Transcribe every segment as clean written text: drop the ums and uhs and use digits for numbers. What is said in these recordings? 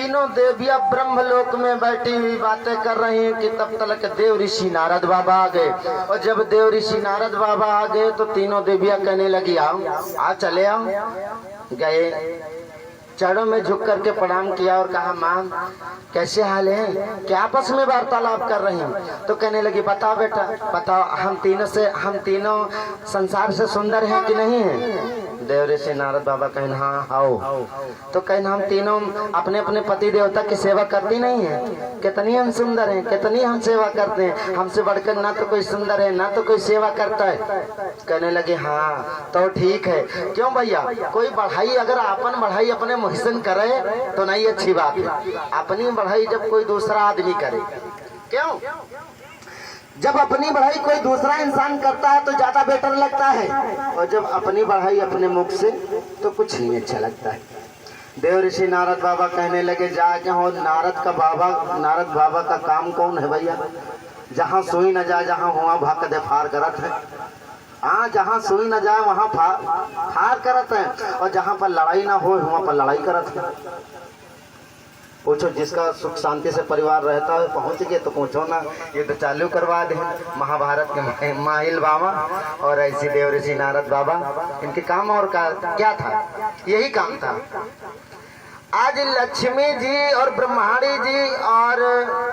तीनों देवियां ब्रह्मलोक में बैठी हुई बातें कर रही हैं कि तब तक देव ऋषि नारद बाबा आ गए। और जब देव ऋषि नारद बाबा आ गए तो तीनों देवियां कहने लगी आओ आ चले आओ। गए, चरणों में झुक करके प्रणाम किया और कहा माँ कैसे हाल है, क्या आपस में वार्तालाप कर रही हैं। तो कहने लगी बताओ बेटा बताओ, हम तीनों संसार से सुंदर हैं कि नहीं है। देव ऋषि नारद बाबा कहना हाँ आओ। तो कहना हम तीनों अपने अपने पति देवता की सेवा करती नहीं है, कितनी हम सुंदर हैं, कितनी हम सेवा करते हैं, हमसे बढ़कर ना तो कोई सुंदर है ना तो कोई सेवा करता है। कहने लगे हाँ तो ठीक है। क्यों भैया, कोई बढ़ाई अगर अपन बढ़ाई अपने मुहसिन करे तो नहीं अच्छी बात है, अपनी बढ़ाई जब कोई दूसरा आदमी करे। क्यों, जब अपनी बढ़ाई कोई दूसरा इंसान करता है तो ज्यादा बेटर लगता है, और जब अपनी बढ़ाई अपने मुख से तो कुछ नहीं अच्छा लगता है। देव ऋषि नारद बाबा कहने लगे जाके हो नारद बाबा का काम कौन है भैया, जहाँ सुई न जाए जहाँ हुआ भाग दे फार करत है। हाँ, जहाँ सुई न जाए वहाँ फार करत है, और जहाँ पर लड़ाई ना हो वहाँ पर लड़ाई करत है। पूछो जिसका सुख शांति से परिवार रहता है, पहुंच गए तो पूछो ना ये तो चालू करवा दे। महाभारत के माहिल बाबा और ऐसी देव ऋषि नारद बाबा, इनके काम और क्या था, यही काम था। आज लक्ष्मी जी और ब्रह्माणी जी और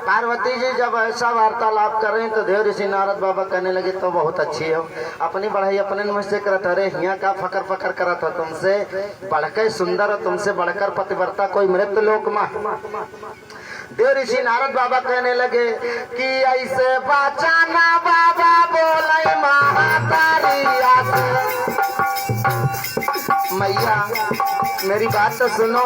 पार्वती जी जब ऐसा वार्तालाप कर रहे हैं तो देव ऋषि नारद बाबा कहने लगे तो बहुत अच्छी हो, अपनी बढ़ाई अपने मुझसे करत, अरे यहाँ का फकर फकर करत हो, तुमसे बढ़कर सुंदर हो, तुमसे बढ़कर पतिव्रता कोई मृत्यु लोक में। देव ऋषि नारद बाबा कहने लगे कि ऐसे बचाना बाबा बोले मैया मेरी बात तो सुनो,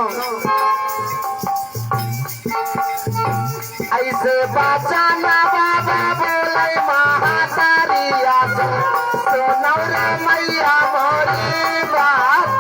ऐसे बचाना बाबा बोले महातारिया सुनो रे मैया मोरी बात।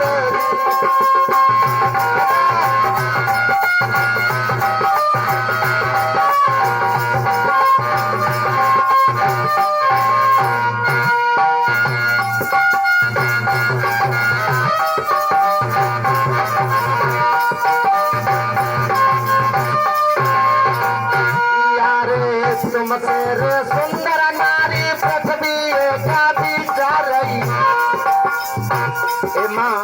तुमसे रे सुंदर नारी पृथ्वी का बिचारई, माँ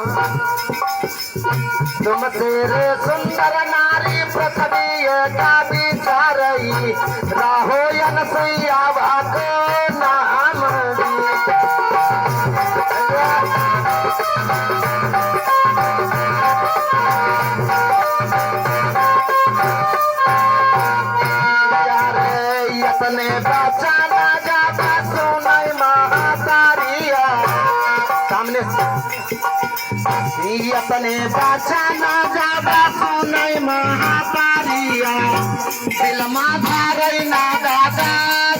तुमसे रे सुंदर नारी पृथ्वी का बिचारई, राहो यन सैया भाको नाम अपने बचाना जाता सुनाई महातारिया सामने, अपने बचाना जाता सुनाई महातारिया, दिल माथा रही ना दादा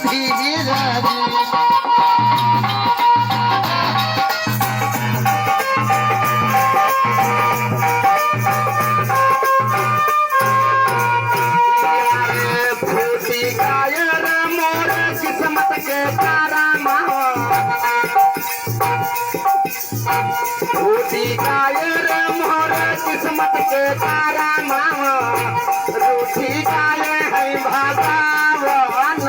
धीरे के तारा रोटी कायर मोर किस्मत के तारा मामा, रोटी काये है भगवान।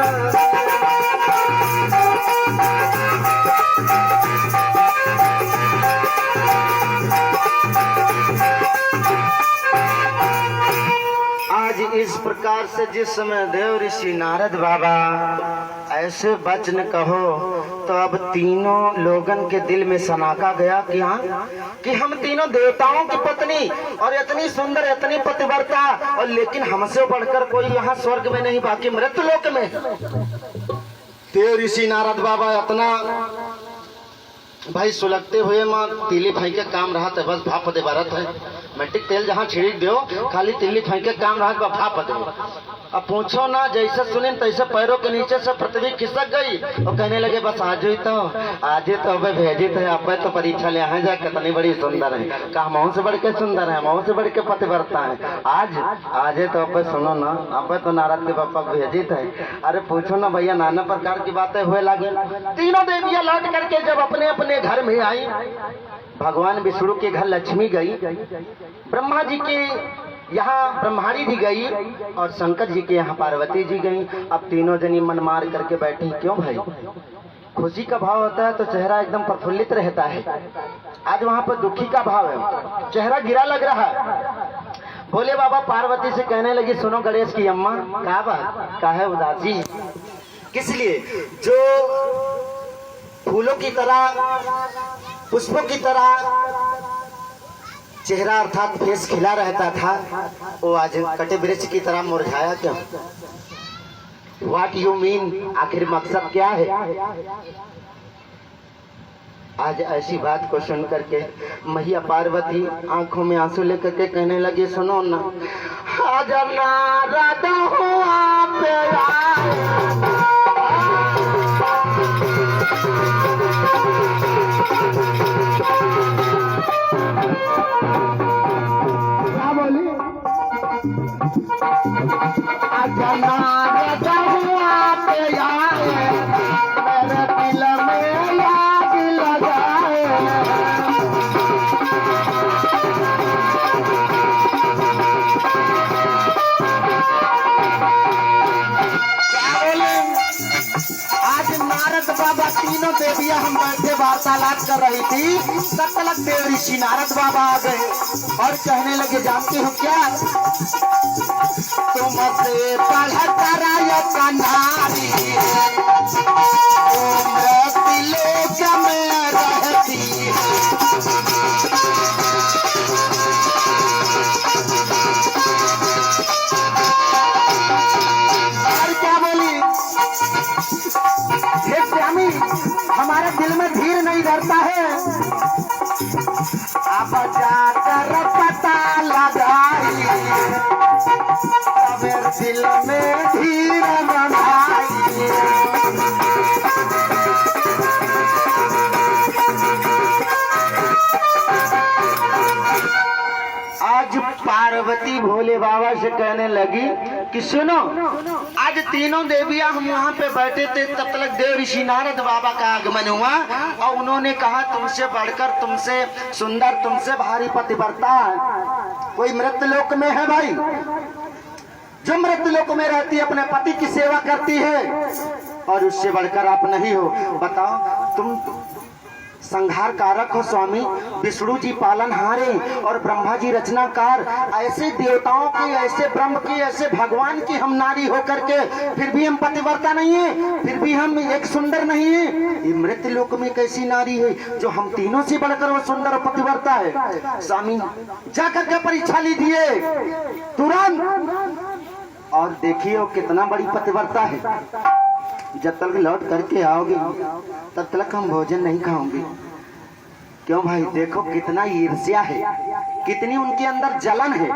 आज इस प्रकार से जिस समय देव ऋषि नारद बाबा ऐसे वचन कहो तो अब तीनों लोगन के दिल में सनाका गया कि हाँ कि हम तीनों देवताओं की पत्नी और इतनी सुंदर इतनी पतिव्रता, और लेकिन हमसे बढ़कर कोई यहाँ स्वर्ग में नहीं बाकी मृत्यु लोक में। देव ऋषि नारद बाबा इतना भाई सुलगते हुए माँ तीली भाई के काम रहा था, बस भाप दे भारत है मैट्रिक तेल जहाँ छिड़क दो खाली तिल्ली फेंके काम रहा तो भाप दे। अब पूछो ना जैसे सुने तैसे पैरों के नीचे से पृथ्वी खिसक गई और कहने लगे बस आज ही तो अब भेजी थे, अब तो परीक्षा ले आए जाए कितनी बड़ी सुंदर है, कहा मऊ से बढ़ के सुंदर है, मऊ से बढ़ के पतिव्रता है, आज तो अब सुनो ना, अब तो नारद के पापा भेजी थे। अरे पूछो ना भैया, नाना प्रकार की बातें हुए लगे। तीनों देवियां लौट करके जब अपने अपने घर में आई, भगवान विष्णु के घर लक्ष्मी गई, ब्रह्मा जी की यहाँ ब्रह्माणी जी गई और शंकर जी के यहाँ पार्वती जी गई। अब तीनों जनी मन मार करके बैठी। क्यों भाई? खुशी का भाव होता है तो चेहरा एकदम प्रफुल्लित रहता है। आज वहाँ पर दुखी का भाव है, चेहरा गिरा लग रहा है। भोले बाबा पार्वती से कहने लगी, सुनो गणेश की अम्मा, क्या बात का है उदासी किस लिए? जो फूलों की तरह, पुष्पों की तरह चेहरा अर्थात फेस खिला रहता था, वो आज कटे वृक्ष की तरह मुरझाया क्यों? What you mean? आखिर मकसद क्या है? आज ऐसी बात को सुन करके मैया पार्वती आंखों में आंसू लेकर के कहने लगी, सुनो ना, आज नारद हुआ प्यारा बाबा तीनों देवियां हम बैठे वार्तालाप कर रही थी, तब तक देव ऋषि नारद बाबा आ गए और कहने लगे, जानते हो क्या, तुमसे पढ़ कराया कन्हारी लोक में रहती और क्या बोली, हे स्वामी हमारे दिल में धीर नहीं धरता है, अब जाकर पता लगाई अब दिल में धीर बनाई। आज पार्वती भोले बाबा से कहने लगी कि सुनो, आज तीनों देवियां हम वहाँ पे बैठे थे, तब तक देव ऋषि नारद बाबा का आगमन हुआ और उन्होंने कहा, तुमसे बढ़कर, तुमसे सुंदर, तुमसे भारी पतिव्रता कोई मृत्यलोक में है भाई? जो मृत्यलोक में रहती है अपने पति की सेवा करती है और उससे बढ़कर आप नहीं हो। बताओ, तुम संहार कारक हो स्वामी, विष्णु जी पालनहारे और ब्रह्मा जी रचनाकार, ऐसे देवताओं की, ऐसे ब्रह्म की, ऐसे भगवान की हम नारी होकर के फिर भी हम पतिव्रता नहीं है, फिर भी हम एक सुंदर नहीं है। ये मृत्यु लोक में कैसी नारी है जो हम तीनों से बढ़कर वो सुंदर और पतिव्रता है? स्वामी जा करके परीक्षा लीजिए तुरंत और देखिए कितना बड़ी पतिव्रता है। जब तक लौट करके आओगे तब तक हम भोजन नहीं खाओगे। क्यों भाई? देखो कितना ईर्ष्या है, कितनी उनके अंदर जलन है।